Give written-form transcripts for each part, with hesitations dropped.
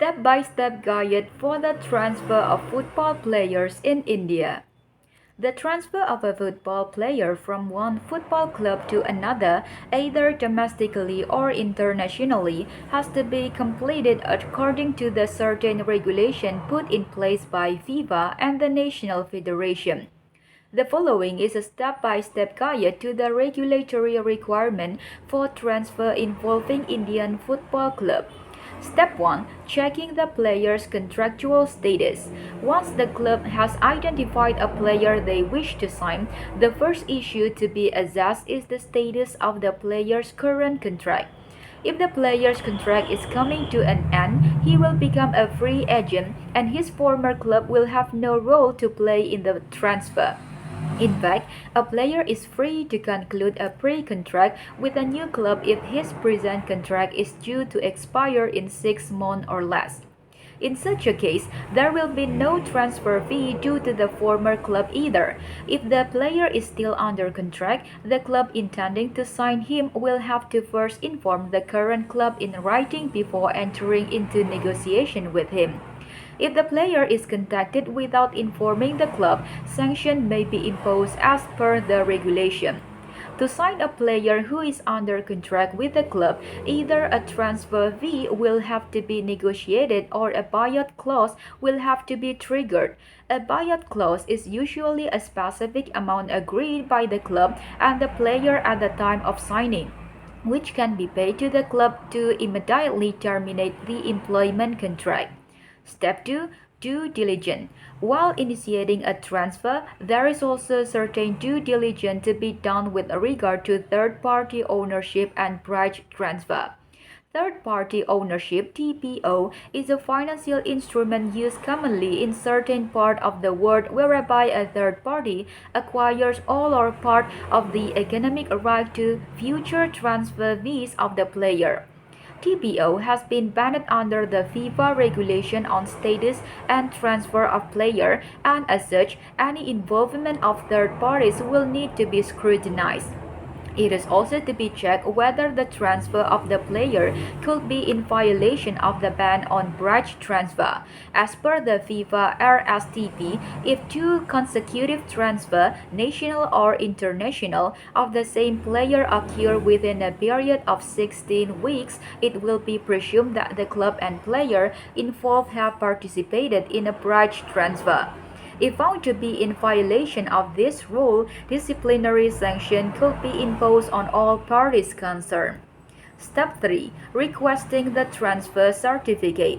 Step-by-step guide for the transfer of football players in India. The transfer of a football player from one football club to another, either domestically or internationally, has to be completed according to the certain regulation put in place by FIFA and the national federation. The following is a step-by-step guide to the regulatory requirement for transfer involving Indian Football Club. Step 1. Checking the player's contractual status. Once the club has identified a player they wish to sign, the first issue to be assessed is the status of the player's current contract. If the player's contract is coming to an end, he will become a free agent and his former club will have no role to play in the transfer. In fact, a player is free to conclude a pre-contract with a new club if his present contract is due to expire in 6 months or less. In such a case, there will be no transfer fee due to the former club either. If the player is still under contract, the club intending to sign him will have to first inform the current club in writing before entering into negotiation with him. If the player is contacted without informing the club, sanction may be imposed as per the regulation. To sign a player who is under contract with the club, either a transfer fee will have to be negotiated or a buyout clause will have to be triggered. A buyout clause is usually a specific amount agreed by the club and the player at the time of signing, which can be paid to the club to immediately terminate the employment contract. Step 2. Due diligence. While initiating a transfer, there is also certain due diligence to be done with regard to third-party ownership and branch transfer. Third-party ownership (TPO) is a financial instrument used commonly in certain parts of the world whereby a third party acquires all or part of the economic right to future transfer fees of the player. TPO has been banned under the FIFA regulation on status and transfer of player, and as such, any involvement of third parties will need to be scrutinized. It is also to be checked whether the transfer of the player could be in violation of the ban on branch transfer. As per the FIFA RSTP, if two consecutive transfers, national or international, of the same player occur within a period of 16 weeks, it will be presumed that the club and player involved have participated in a branch transfer. If found to be in violation of this rule, disciplinary sanction could be imposed on all parties concerned. Step 3. Requesting the transfer certificate.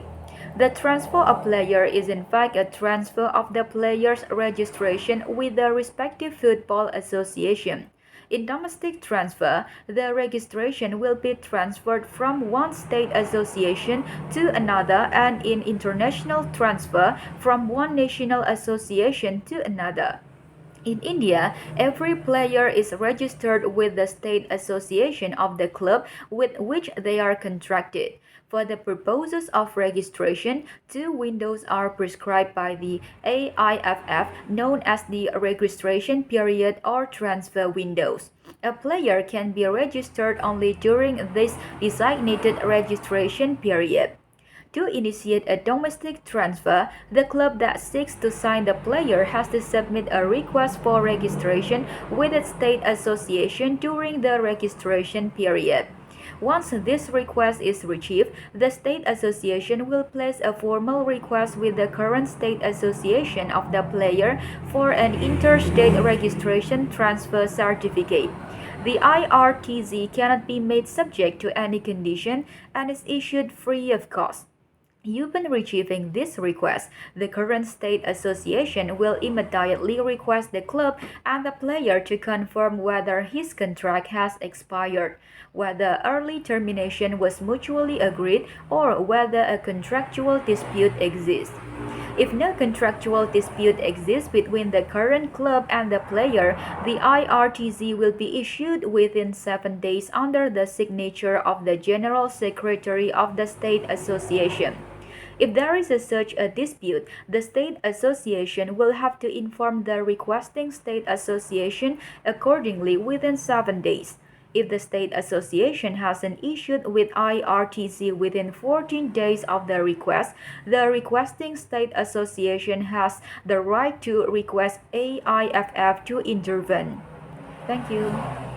The transfer of player is in fact a transfer of the player's registration with the respective football association. In domestic transfer, the registration will be transferred from one state association to another, and in international transfer, from one national association to another. In India, every player is registered with the state association of the club with which they are contracted. For the purposes of registration, two windows are prescribed by the AIFF, known as the registration period or transfer windows. A player can be registered only during this designated registration period. To initiate a domestic transfer, the club that seeks to sign the player has to submit a request for registration with its state association during the registration period. Once this request is received, the state association will place a formal request with the current state association of the player for an interstate registration transfer certificate. The IRTZ cannot be made subject to any condition and is issued free of cost. Upon receiving this request, the current state association will immediately request the club and the player to confirm whether his contract has expired, whether early termination was mutually agreed, or whether a contractual dispute exists. If no contractual dispute exists between the current club and the player, the IRTZ will be issued within 7 days under the signature of the General Secretary of the State Association. If there is such a dispute, the state association will have to inform the requesting state association accordingly within 7 days. If the state association hasn't issued with IRTC within 14 days of the request, the requesting state association has the right to request AIFF to intervene. Thank you.